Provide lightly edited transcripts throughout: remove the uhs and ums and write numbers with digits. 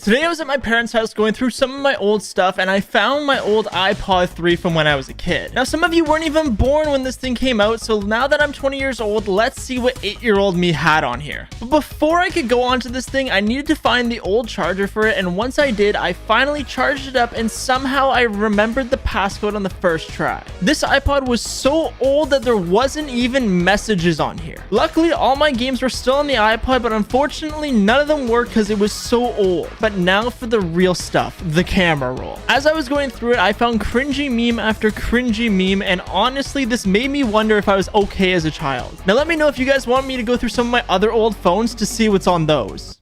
Today I was at my parents' house going through some of my old stuff and I found my old iPod 3 from when I was a kid. Now some of you weren't even born when this thing came out, so now that I'm 20 years old, let's see what 8-year-old me had on here. But before I could go onto this thing, I needed to find the old charger for it, and once I did, I finally charged it up and somehow I remembered the passcode on the first try. This iPod was so old that there wasn't even messages on here. Luckily, all my games were still on the iPod, but unfortunately none of them worked because it was so old. But now for the real stuff, the camera roll. As I was going through it, I found cringy meme after cringy meme, and honestly, this made me wonder if I was okay as a child. Now let me know if you guys want me to go through some of my other old phones to see what's on those.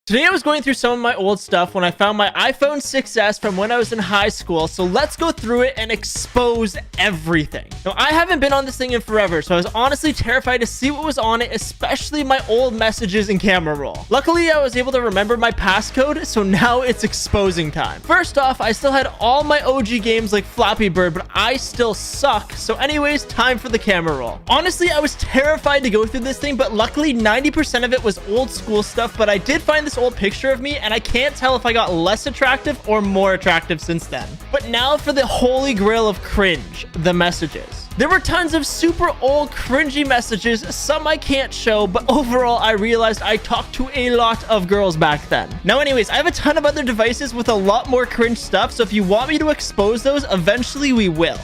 Today I was going through some of my old stuff when I found my iPhone 6s from when I was in high school, so let's go through it and expose everything. Now I haven't been on this thing in forever, so I was honestly terrified to see what was on it, especially my old messages and camera roll. Luckily I was able to remember my passcode, so now it's exposing time. First off, I still had all my OG games like Flappy Bird, but I still suck, so anyways, time for the camera roll. Honestly, I was terrified to go through this thing, but luckily 90% of it was old school stuff, but I did find this old picture of me and I can't tell if I got less attractive or more attractive since then. But now for the holy grail of cringe, the messages. There were tons of super old cringy messages, some I can't show, but overall I realized I talked to a lot of girls back then. Now anyways, I have a ton of other devices with a lot more cringe stuff, so if you want me to expose those, eventually we will.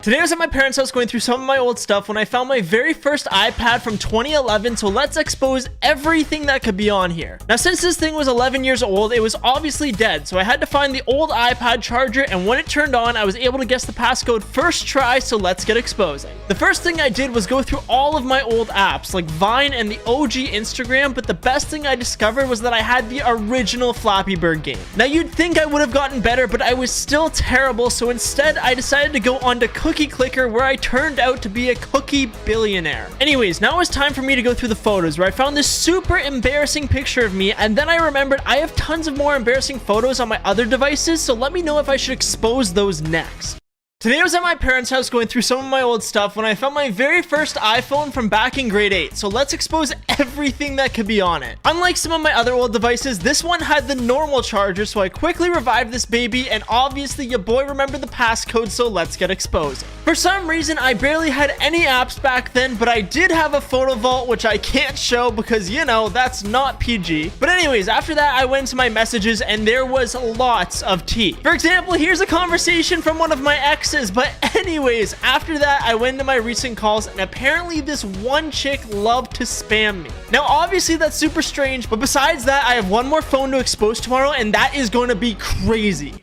Today I was at my parents' house going through some of my old stuff when I found my very first iPad from 2011, so let's expose everything that could be on here. Now since this thing was 11 years old, it was obviously dead, so I had to find the old iPad charger, and when it turned on, I was able to guess the passcode first try, so let's get exposing. The first thing I did was go through all of my old apps, like Vine and the OG Instagram, but the best thing I discovered was that I had the original Flappy Bird game. Now you'd think I would have gotten better, but I was still terrible, so instead I decided to go on to Cookie Clicker, where I turned out to be a cookie billionaire. Anyways, now it's time for me to go through the photos, where I found this super embarrassing picture of me, and then I remembered I have tons of more embarrassing photos on my other devices, so let me know if I should expose those next. Today I was at my parents' house going through some of my old stuff when I found my very first iPhone from back in grade 8, so let's expose everything that could be on it. Unlike some of my other old devices, this one had the normal charger, so I quickly revived this baby, and obviously your boy remembered the passcode, so let's get exposed. For some reason, I barely had any apps back then, but I did have a photo vault, which I can't show because, you know, that's not PG. But anyways, after that, I went to my messages, and there was lots of tea. For example, here's a conversation from one of my exes. But anyways, after that, I went into my recent calls, and apparently this one chick loved to spam me. Now, obviously that's super strange, but besides that, I have one more phone to expose tomorrow, and that is going to be crazy.